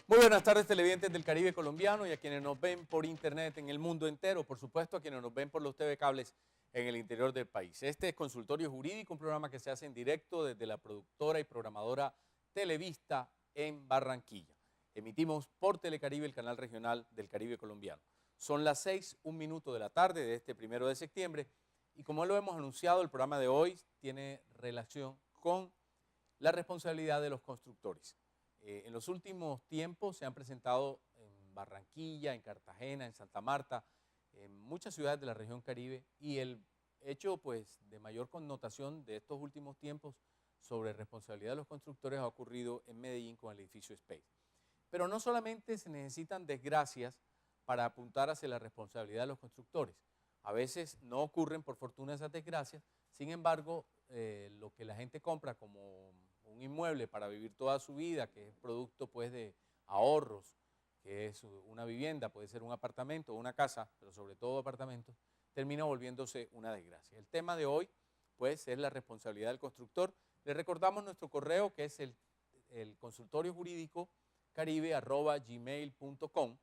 Muy buenas tardes, televidentes del Caribe colombiano y a quienes nos ven por internet en el mundo entero, por supuesto a quienes nos ven por los TV cables en el interior del país. Este es Consultorio Jurídico, un programa que se hace en directo desde la productora y programadora Televista en Barranquilla. Emitimos por Telecaribe, el canal regional del Caribe colombiano. Son las 6:01 de la tarde de este 1 de septiembre y como lo hemos anunciado, el programa de hoy tiene relación con la responsabilidad de los constructores. En los últimos tiempos se han presentado en Barranquilla, en Cartagena, en Santa Marta, en muchas ciudades de la región Caribe, y el hecho pues, de mayor connotación de estos últimos tiempos sobre responsabilidad de los constructores ha ocurrido en Medellín con el edificio Space. Pero no solamente se necesitan desgracias para apuntar hacia la responsabilidad de los constructores. A veces no ocurren por fortuna esas desgracias, sin embargo, lo que la gente compra como un inmueble para vivir toda su vida, que es producto pues de ahorros, que es una vivienda, puede ser un apartamento o una casa, pero sobre todo apartamentos, termina volviéndose una desgracia. El tema de hoy pues es la responsabilidad del constructor. Le recordamos nuestro correo, que es el consultorio jurídico caribe@gmail.com,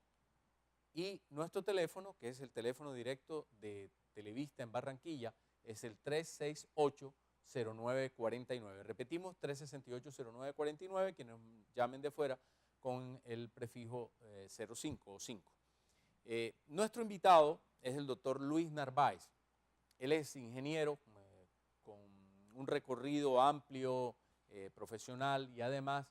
y nuestro teléfono, que es el teléfono directo de Televista en Barranquilla, es el 368-0949. Repetimos, 368-0949, quienes llamen de fuera con el prefijo 05 o 5. Nuestro invitado es el doctor Luis Narváez. Él es ingeniero con un recorrido amplio, profesional, y además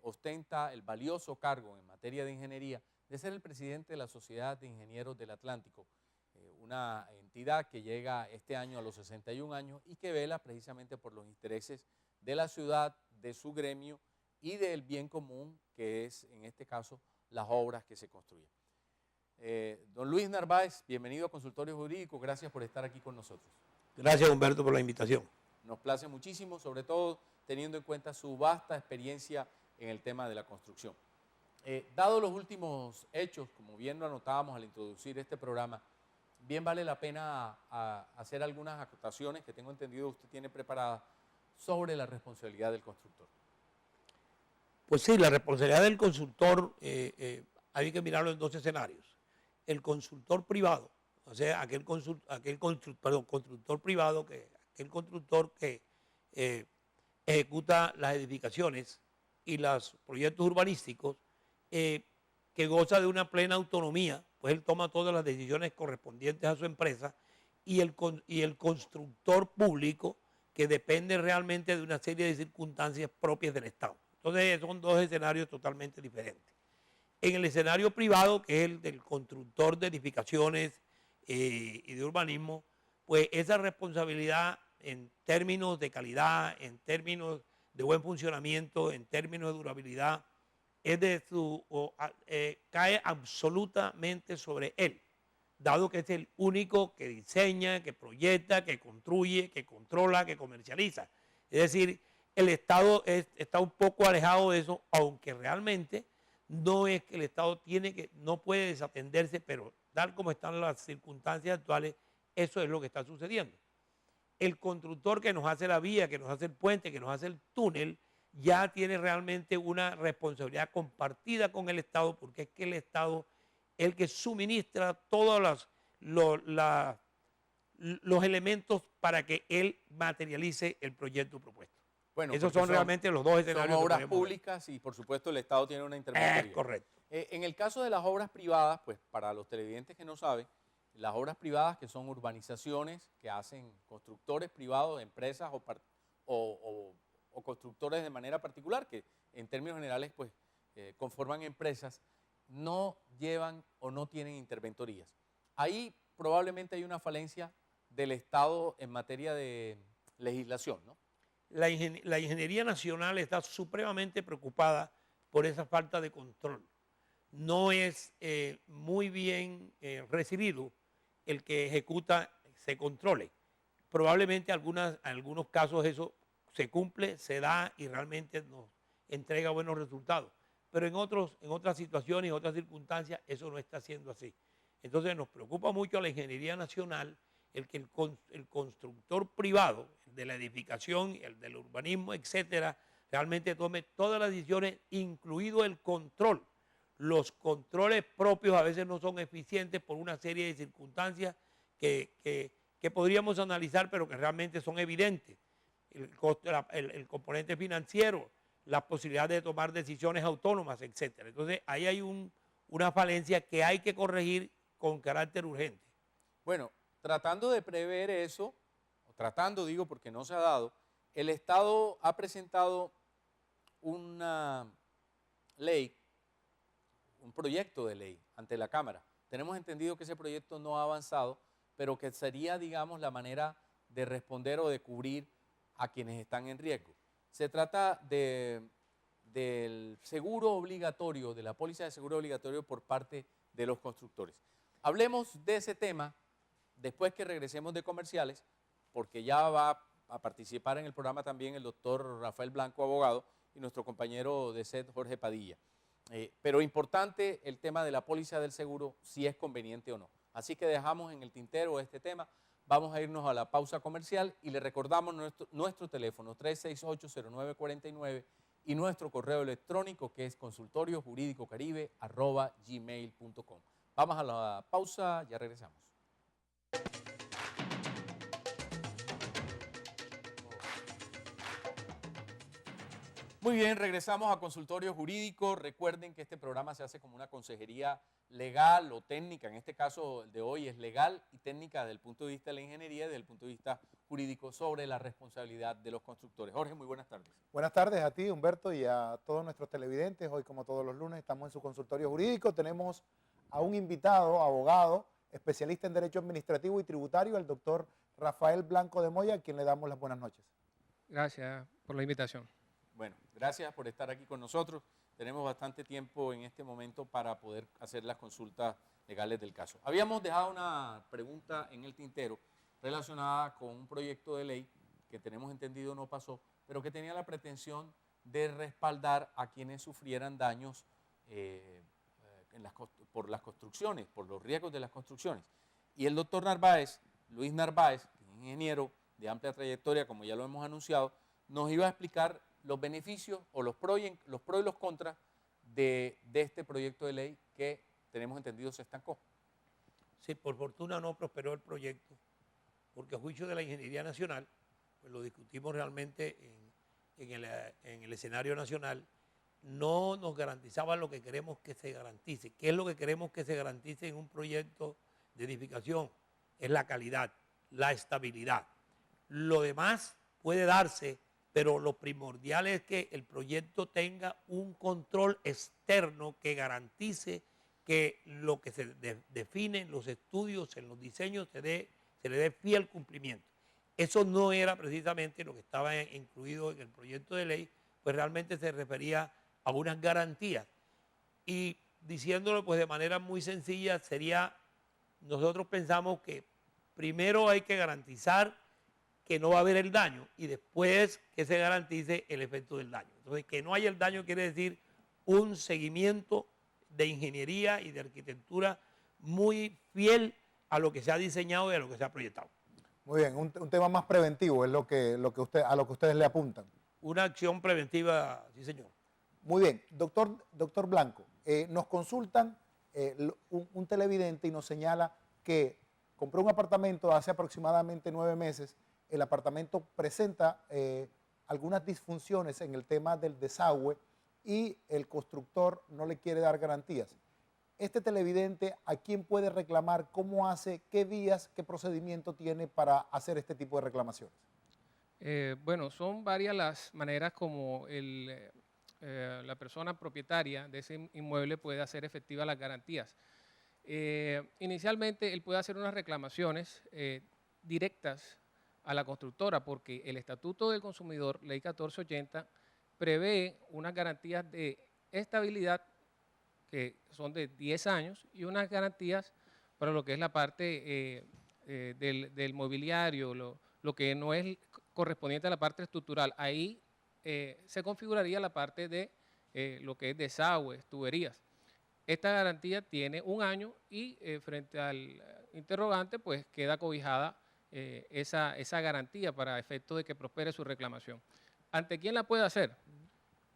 ostenta el valioso cargo en materia de ingeniería de ser el presidente de la Sociedad de Ingenieros del Atlántico, una entidad que llega este año a los 61 años y que vela precisamente por los intereses de la ciudad, de su gremio y del bien común, que es en este caso las obras que se construyen. Don Luis Narváez, bienvenido a Consultorio Jurídico, gracias por estar aquí con nosotros. Gracias, Humberto, por la invitación. Nos place muchísimo, sobre todo teniendo en cuenta su vasta experiencia en el tema de la construcción. Dado los últimos hechos, como bien lo anotábamos al introducir este programa, bien vale la pena hacer algunas acotaciones que tengo entendido usted tiene preparadas sobre la responsabilidad del constructor. Pues sí, la responsabilidad del consultor hay que mirarlo en dos escenarios. El consultor privado, o sea, aquel constructor privado, aquel constructor que ejecuta las edificaciones y los proyectos urbanísticos, que goza de una plena autonomía, pues él toma todas las decisiones correspondientes a su empresa, y el constructor público, que depende realmente de una serie de circunstancias propias del Estado. Entonces son dos escenarios totalmente diferentes. En el escenario privado, que es el del constructor de edificaciones y de urbanismo, pues esa responsabilidad en términos de calidad, en términos de buen funcionamiento, en términos de durabilidad, cae absolutamente sobre él, dado que es el único que diseña, que proyecta, que construye, que controla, que comercializa. Es decir, el Estado está un poco alejado de eso, aunque realmente no es que el Estado no puede desatenderse, pero tal como están las circunstancias actuales, eso es lo que está sucediendo. El constructor que nos hace la vía, que nos hace el puente, que nos hace el túnel, ya tiene realmente una responsabilidad compartida con el Estado, porque es que el Estado es el que suministra todos los elementos para que él materialice el proyecto propuesto. Bueno, esos son realmente los dos escenarios. Son obras públicas y por supuesto el Estado tiene una interventoría. Es correcto. En el caso de las obras privadas, pues para los televidentes que no saben, las obras privadas, que son urbanizaciones que hacen constructores privados, empresas o constructores de manera particular, que en términos generales pues conforman empresas, no llevan o no tienen interventorías. Ahí probablemente hay una falencia del Estado en materia de legislación, ¿no? La ingeniería nacional está supremamente preocupada por esa falta de control. No es muy bien recibido el que ejecuta se controle. Probablemente en algunos casos eso se cumple, se da y realmente nos entrega buenos resultados. Pero en otras situaciones, en otras circunstancias, eso no está siendo así. Entonces nos preocupa mucho la ingeniería nacional, el que el constructor privado, el de la edificación, el del urbanismo, etcétera, realmente tome todas las decisiones, incluido el control. Los controles propios a veces no son eficientes por una serie de circunstancias que podríamos analizar, pero que realmente son evidentes. El componente financiero, las posibilidades de tomar decisiones autónomas, etc. Entonces, ahí hay una falencia que hay que corregir con carácter urgente. Bueno, tratando de prever eso, o tratando digo porque no se ha dado, el Estado ha presentado una ley, un proyecto de ley ante la Cámara. Tenemos entendido que ese proyecto no ha avanzado, pero que sería, digamos, la manera de responder o de cubrir a quienes están en riesgo. Se trata del seguro obligatorio, de la póliza de seguro obligatorio por parte de los constructores. Hablemos de ese tema después que regresemos de comerciales, porque ya va a participar en el programa también el doctor Rafael Blanco, abogado, y nuestro compañero de SED, Jorge Padilla. Pero importante el tema de la póliza del seguro, si es conveniente o no. Así que dejamos en el tintero este tema. Vamos a irnos a la pausa comercial y le recordamos nuestro teléfono 368-0949 y nuestro correo electrónico que es consultoriojuridicocaribe@gmail.com. Vamos a la pausa, ya regresamos. Muy bien, regresamos a Consultorio Jurídico. Recuerden que este programa se hace como una consejería legal o técnica. En este caso el de hoy es legal y técnica desde el punto de vista de la ingeniería y desde el punto de vista jurídico sobre la responsabilidad de los constructores. Jorge, muy buenas tardes. Buenas tardes a ti, Humberto, y a todos nuestros televidentes. Hoy, como todos los lunes, estamos en su consultorio jurídico. Tenemos a un invitado, abogado, especialista en Derecho Administrativo y Tributario, el doctor Rafael Blanco de Moya, a quien le damos las buenas noches. Gracias por la invitación. Bueno, gracias por estar aquí con nosotros. Tenemos bastante tiempo en este momento para poder hacer las consultas legales del caso. Habíamos dejado una pregunta en el tintero relacionada con un proyecto de ley que tenemos entendido no pasó, pero que tenía la pretensión de respaldar a quienes sufrieran daños por las construcciones, por los riesgos de las construcciones. Y el doctor Narváez, Luis Narváez, ingeniero de amplia trayectoria, como ya lo hemos anunciado, nos iba a explicar los beneficios o los pros y los contras de este proyecto de ley que tenemos entendido se estancó. Sí, por fortuna no prosperó el proyecto, porque a juicio de la Ingeniería Nacional, pues lo discutimos realmente en el escenario nacional, no nos garantizaba lo que queremos que se garantice. ¿Qué es lo que queremos que se garantice en un proyecto de edificación? Es la calidad, la estabilidad. Lo demás puede darse, pero lo primordial es que el proyecto tenga un control externo que garantice que lo que se define en los estudios, en los diseños, se le dé fiel cumplimiento. Eso no era precisamente lo que estaba incluido en el proyecto de ley, pues realmente se refería a unas garantías. Y diciéndolo pues de manera muy sencilla, nosotros pensamos que primero hay que garantizar que no va a haber el daño y después que se garantice el efecto del daño. Entonces, que no haya el daño quiere decir un seguimiento de ingeniería y de arquitectura muy fiel a lo que se ha diseñado y a lo que se ha proyectado. Muy bien, un tema más preventivo es a lo que ustedes le apuntan. Una acción preventiva, sí señor. Muy bien, doctor Blanco, nos consultan un televidente y nos señala que compró un apartamento hace aproximadamente 9 meses. El apartamento presenta algunas disfunciones en el tema del desagüe y el constructor no le quiere dar garantías. Este televidente, ¿a quién puede reclamar? ¿Cómo hace? ¿Qué vías, qué procedimiento tiene para hacer este tipo de reclamaciones? Bueno, son varias las maneras como la persona propietaria de ese inmueble puede hacer efectivas las garantías. Inicialmente, él puede hacer unas reclamaciones directas a la constructora, porque el Estatuto del Consumidor, Ley 1480, prevé unas garantías de estabilidad que son de 10 años y unas garantías para lo que es la parte del mobiliario, lo que no es correspondiente a la parte estructural. Ahí se configuraría la parte de lo que es desagües, tuberías. Esta garantía tiene 1 año y frente al interrogante pues queda cobijada esa garantía para efecto de que prospere su reclamación. ¿Ante quién la puede hacer?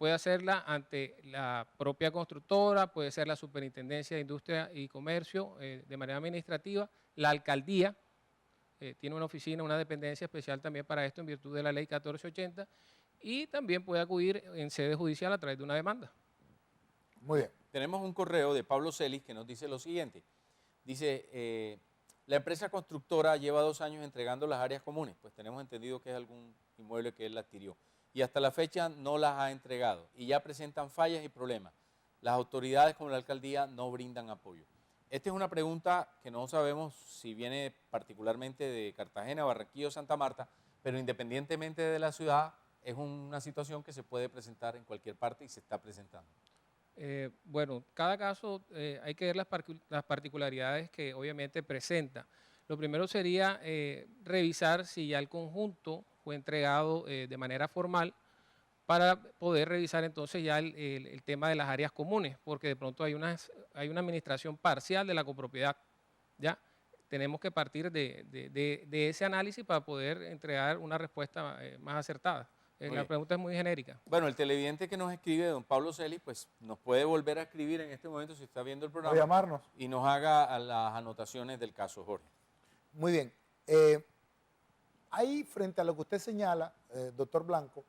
puede hacerla ante la propia constructora, puede ser la Superintendencia de Industria y Comercio de manera administrativa, la alcaldía tiene una oficina, una dependencia especial también para esto en virtud de la ley 1480 y también puede acudir en sede judicial a través de una demanda. Muy bien. Tenemos un correo de Pablo Celis que nos dice lo siguiente. Dice, la empresa constructora lleva 2 años entregando las áreas comunes, pues tenemos entendido que es algún inmueble que él adquirió, y hasta la fecha no las ha entregado, y ya presentan fallas y problemas. Las autoridades como la alcaldía no brindan apoyo. Esta es una pregunta que no sabemos si viene particularmente de Cartagena, Barranquilla o Santa Marta, pero independientemente de la ciudad, es una situación que se puede presentar en cualquier parte y se está presentando. Bueno, cada caso hay que ver las particularidades que obviamente presenta. Lo primero sería revisar si ya el conjunto fue entregado de manera formal para poder revisar entonces ya el tema de las áreas comunes, porque de pronto hay una administración parcial de la copropiedad, ¿ya? Tenemos que partir de ese análisis para poder entregar una respuesta más acertada. La pregunta es muy genérica. Bueno, el televidente que nos escribe, don Pablo Celis, pues nos puede volver a escribir en este momento si está viendo el programa. O llamarnos. Y nos haga las anotaciones del caso, Jorge. Muy bien. Ahí, frente a lo que usted señala, doctor Blanco,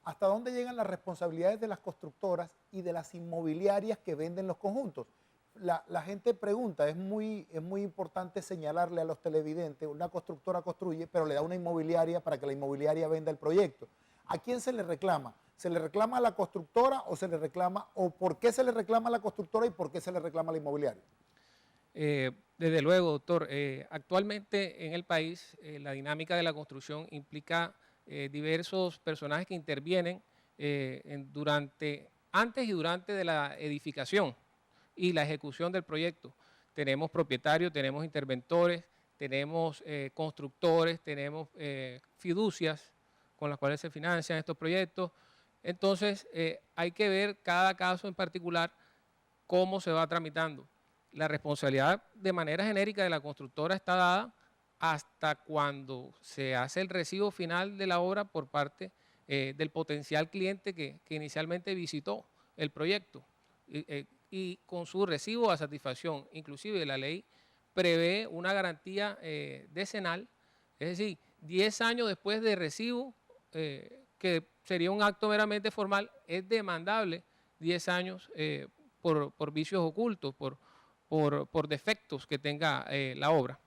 ¿hasta dónde llegan las responsabilidades de las constructoras y de las inmobiliarias que venden los conjuntos? La gente pregunta, es muy importante señalarle a los televidentes, una constructora construye, pero le da una inmobiliaria para que la inmobiliaria venda el proyecto. ¿A quién se le reclama? ¿Se le reclama a la constructora o se le reclama, o por qué se le reclama a la constructora y por qué se le reclama a la inmobiliaria? Desde luego, doctor. Actualmente en el país la dinámica de la construcción implica diversos personajes que intervienen antes y durante de la edificación y la ejecución del proyecto. Tenemos propietarios, tenemos interventores, tenemos constructores, tenemos fiducias con las cuales se financian estos proyectos. Entonces, hay que ver cada caso en particular cómo se va tramitando. La responsabilidad de manera genérica de la constructora está dada hasta cuando se hace el recibo final de la obra por parte del potencial cliente que inicialmente visitó el proyecto y con su recibo a satisfacción. Inclusive la ley prevé una garantía decenal, es decir, 10 años después de recibo, que sería un acto meramente formal, es demandable 10 años por vicios ocultos, por defectos que tenga la obra.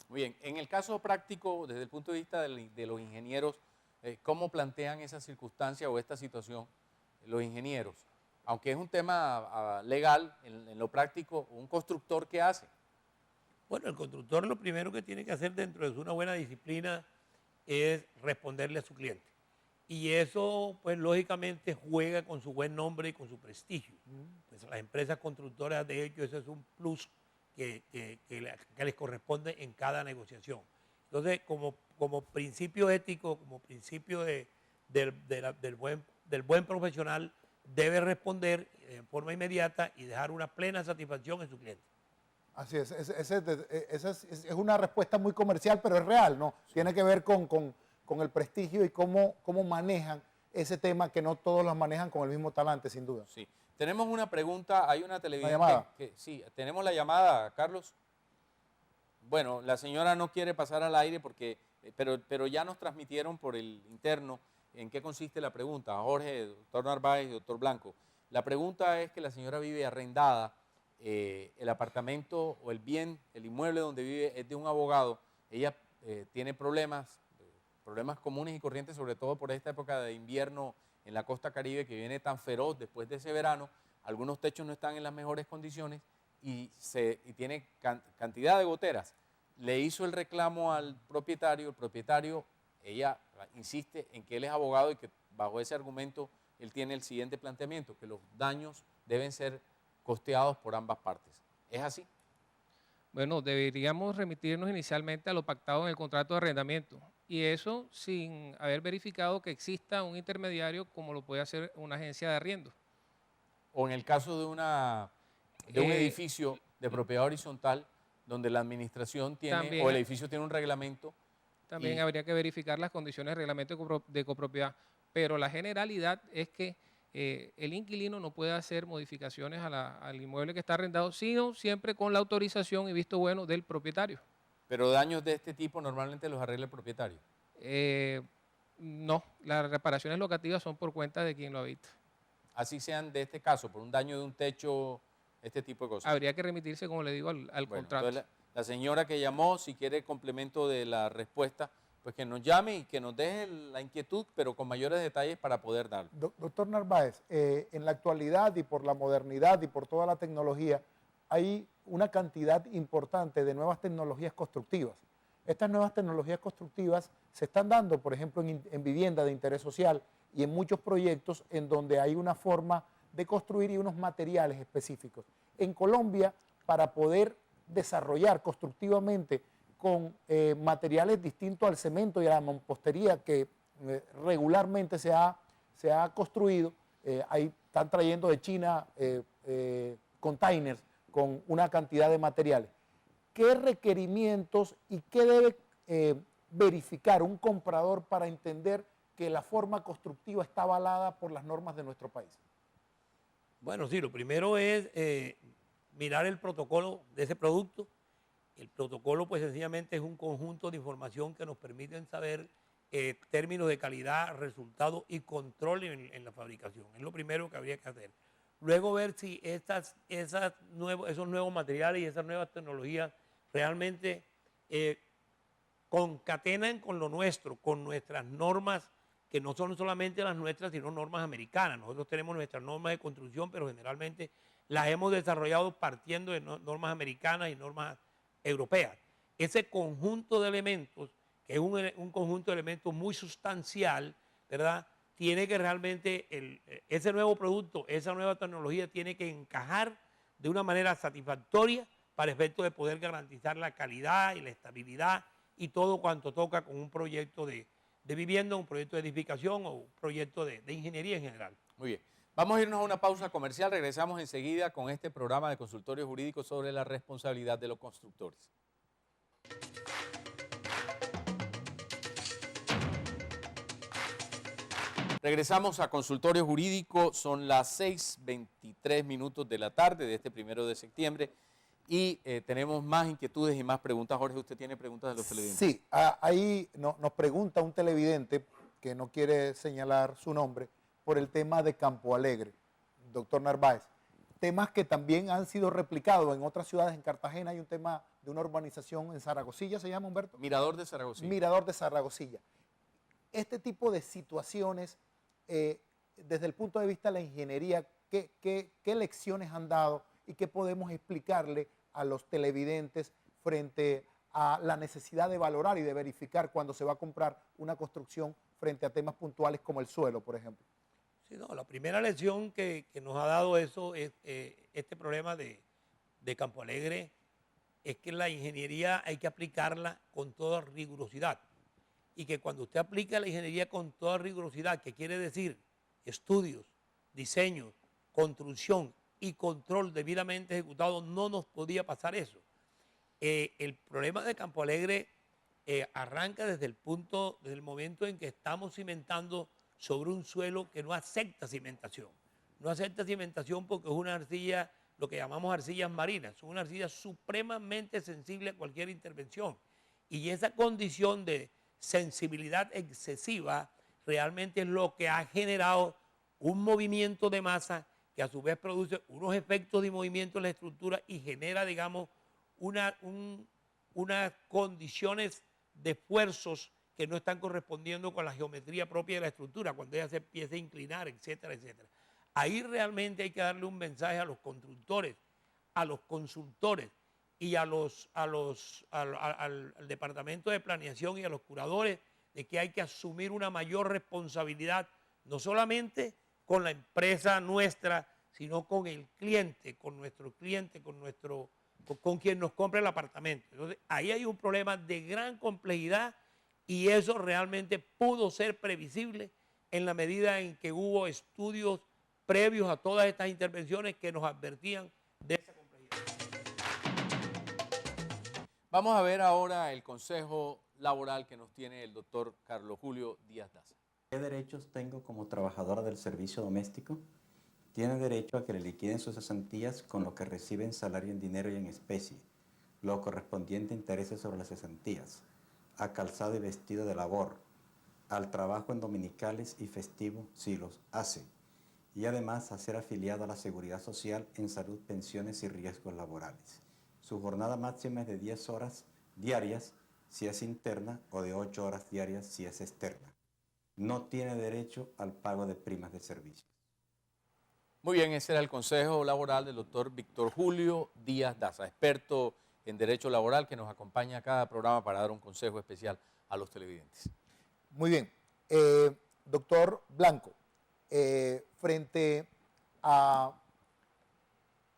Muy bien, en el caso práctico, desde el punto de vista de los ingenieros, ¿cómo plantean esa circunstancia o esta situación los ingenieros? Aunque es un tema legal, en lo práctico, ¿un constructor qué hace? Bueno, el constructor lo primero que tiene que hacer dentro de una buena disciplina es responderle a su cliente. Y eso, pues lógicamente, juega con su buen nombre y con su prestigio. Pues, las empresas constructoras, de hecho, eso es un plus que les corresponde en cada negociación. Entonces, como principio ético, como principio del buen profesional, debe responder en forma inmediata y dejar una plena satisfacción en su cliente. Así es, esa es una respuesta muy comercial, pero es real, ¿no? Sí. Tiene que ver con el prestigio y cómo manejan ese tema, que no todos los manejan con el mismo talante, sin duda. Sí. Tenemos una pregunta, hay una televidente. ¿Una llamada? Sí, tenemos la llamada, Carlos. Bueno, la señora no quiere pasar al aire pero ya nos transmitieron por el interno en qué consiste la pregunta. Jorge, doctor Narváez y doctor Blanco. La pregunta es que la señora vive arrendada, el apartamento o el bien, el inmueble donde vive es de un abogado. Ella tiene problemas comunes y corrientes, sobre todo por esta época de invierno en la costa Caribe que viene tan feroz después de ese verano. Algunos techos no están en las mejores condiciones y tiene cantidad de goteras. Le hizo el reclamo al propietario, ella insiste en que él es abogado y que bajo ese argumento él tiene el siguiente planteamiento, que los daños deben ser costeados por ambas partes. ¿Es así? Bueno, deberíamos remitirnos inicialmente a lo pactado en el contrato de arrendamiento y eso sin haber verificado que exista un intermediario como lo puede hacer una agencia de arriendo. O en el caso de un edificio de propiedad horizontal donde la administración tiene también, o el edificio tiene un reglamento. También habría que verificar las condiciones del reglamento de copropiedad, pero la generalidad es que el inquilino no puede hacer modificaciones al inmueble que está arrendado, sino siempre con la autorización y visto bueno del propietario. Pero daños de este tipo normalmente los arregla el propietario. No, las reparaciones locativas son por cuenta de quien lo habita. Así sean de este caso, por un daño de un techo, este tipo de cosas. Habría que remitirse, como le digo, al Bueno, contrato. entonces la señora que llamó, si quiere complemento de la respuesta, pues que nos llame y que nos deje la inquietud, pero con mayores detalles para poder darlo. Doctor Narváez, en la actualidad y por la modernidad y por toda la tecnología, hay una cantidad importante de nuevas tecnologías constructivas. Estas nuevas tecnologías constructivas se están dando, por ejemplo, en vivienda de interés social y en muchos proyectos en donde hay una forma de construir y unos materiales específicos. En Colombia, para poder desarrollar constructivamente con materiales distintos al cemento y a la mampostería que regularmente se ha construido, ahí están trayendo de China containers con una cantidad de materiales. ¿Qué requerimientos y qué debe verificar un comprador para entender que la forma constructiva está avalada por las normas de nuestro país? Bueno, sí, lo primero es mirar el protocolo de ese producto. El protocolo, pues sencillamente es un conjunto de información que nos permiten saber términos de calidad, resultados y control en la fabricación. Es lo primero que habría que hacer. Luego ver si esos nuevos materiales y esas nuevas tecnologías realmente concatenan con lo nuestro, con nuestras normas, que no son solamente las nuestras, sino normas americanas. Nosotros tenemos nuestras normas de construcción, pero generalmente las hemos desarrollado partiendo de normas americanas y normas europeas. Ese conjunto de elementos, que es un conjunto de elementos muy sustancial, ¿verdad?, tiene que realmente, ese nuevo producto, esa nueva tecnología tiene que encajar de una manera satisfactoria para efecto de poder garantizar la calidad y la estabilidad y todo cuanto toca con un proyecto de vivienda, un proyecto de edificación o un proyecto de ingeniería en general. Muy bien. Vamos a irnos a una pausa comercial. Regresamos enseguida con este programa de consultorio jurídico sobre la responsabilidad de los constructores. Regresamos a consultorio jurídico. Son las 6:23 minutos de la tarde de este 1 de septiembre. Y tenemos más inquietudes y más preguntas. Jorge, ¿usted tiene preguntas de los televidentes? Sí, ahí nos pregunta un televidente que no quiere señalar su nombre por el tema de Campo Alegre, doctor Narváez. Temas que también han sido replicados en otras ciudades. En Cartagena hay un tema de una urbanización en Zaragozilla, ¿se llama, Humberto? Mirador de Zaragozilla. Mirador de Zaragozilla. Este tipo de situaciones, desde el punto de vista de la ingeniería, ¿qué lecciones han dado y qué podemos explicarle a los televidentes frente a la necesidad de valorar y de verificar cuando se va a comprar una construcción frente a temas puntuales como el suelo, por ejemplo? Sí, no, la primera lección que nos ha dado eso es este problema de Campo Alegre, es que la ingeniería hay que aplicarla con toda rigurosidad. Y que cuando usted aplica la ingeniería con toda rigurosidad, que quiere decir estudios, diseños, construcción y control debidamente ejecutado, no nos podía pasar eso. El problema de Campo Alegre arranca desde el momento en que estamos cimentando sobre un suelo que no acepta cimentación. No acepta cimentación porque es una arcilla, lo que llamamos arcillas marinas, es una arcilla supremamente sensible a cualquier intervención. Y esa condición de sensibilidad excesiva realmente es lo que ha generado un movimiento de masa que a su vez produce unos efectos de movimiento en la estructura y genera, digamos, unas condiciones de esfuerzos que no están correspondiendo con la geometría propia de la estructura, cuando ella se empieza a inclinar, etcétera, etcétera. Ahí realmente hay que darle un mensaje a los constructores, a los consultores y al Departamento de Planeación y a los curadores de que hay que asumir una mayor responsabilidad, no solamente con la empresa nuestra, sino con el cliente, con nuestro cliente, con quien nos compra el apartamento. Entonces, ahí hay un problema de gran complejidad y eso realmente pudo ser previsible en la medida en que hubo estudios previos a todas estas intervenciones que nos advertían de esa complejidad. Vamos a ver ahora el consejo laboral que nos tiene el doctor Carlos Julio Díaz Daza. ¿Qué derechos tengo como trabajadora del servicio doméstico? Tiene derecho a que le liquiden sus cesantías con lo que recibe en salario en dinero y en especie, lo correspondiente a intereses sobre las cesantías, a calzado y vestido de labor, al trabajo en dominicales y festivos si los hace, y además a ser afiliado a la Seguridad Social en salud, pensiones y riesgos laborales. Su jornada máxima es de 10 horas diarias si es interna o de 8 horas diarias si es externa. No tiene derecho al pago de primas de servicio. Muy bien, ese era el consejo laboral del doctor Víctor Julio Díaz Daza, experto en derecho laboral que nos acompaña a cada programa para dar un consejo especial a los televidentes. Muy bien. Doctor Blanco, frente a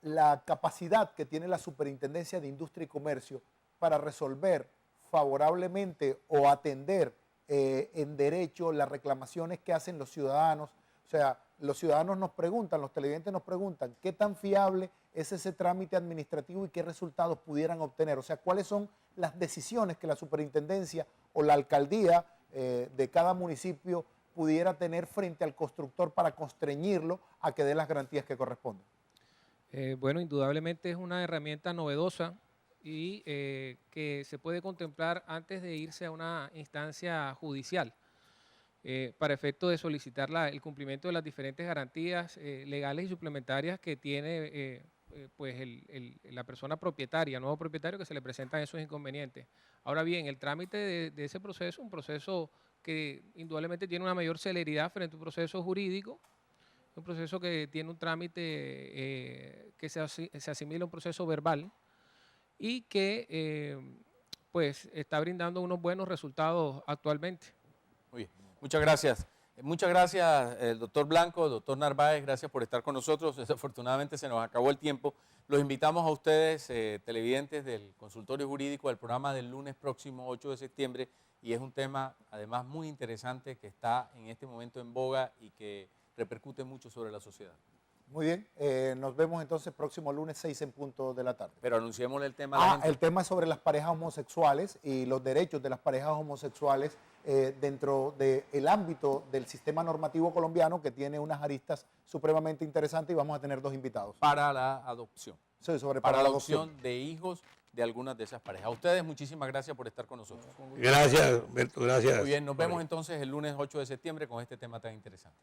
la capacidad que tiene la Superintendencia de Industria y Comercio para resolver favorablemente o atender en derecho las reclamaciones que hacen los ciudadanos. O sea, los ciudadanos nos preguntan, los televidentes nos preguntan, ¿qué tan fiable es ese trámite administrativo y qué resultados pudieran obtener? O sea, ¿cuáles son las decisiones que la superintendencia o la alcaldía de cada municipio pudiera tener frente al constructor para constreñirlo a que dé las garantías que corresponden? Bueno, indudablemente es una herramienta novedosa y que se puede contemplar antes de irse a una instancia judicial para efecto de solicitar el cumplimiento de las diferentes garantías legales y suplementarias que tiene pues la persona propietaria, nuevo propietario, que se le presentan esos inconvenientes. Ahora bien, el trámite de ese proceso, un proceso que indudablemente tiene una mayor celeridad frente a un proceso jurídico, un proceso que tiene un trámite que se asimila a un proceso verbal y que pues está brindando unos buenos resultados actualmente. Muy bien, muchas gracias. Muchas gracias, el doctor Blanco, doctor Narváez, gracias por estar con nosotros. Desafortunadamente se nos acabó el tiempo. Los invitamos a ustedes, televidentes del consultorio jurídico, al programa del lunes próximo, 8 de septiembre, y es un tema además muy interesante que está en este momento en boga y que repercute mucho sobre la sociedad. Muy bien, nos vemos entonces próximo lunes 6 en punto de la tarde. Pero anunciémosle el tema a la gente. El tema es sobre las parejas homosexuales y los derechos de las parejas homosexuales dentro del ámbito del sistema normativo colombiano, que tiene unas aristas supremamente interesantes, y vamos a tener dos invitados. Para la adopción. Sí, para la adopción de hijos de algunas de esas parejas. A ustedes muchísimas gracias por estar con nosotros. Gracias, Humberto, gracias. Muy bien, nos vemos entonces el lunes 8 de septiembre con este tema tan interesante.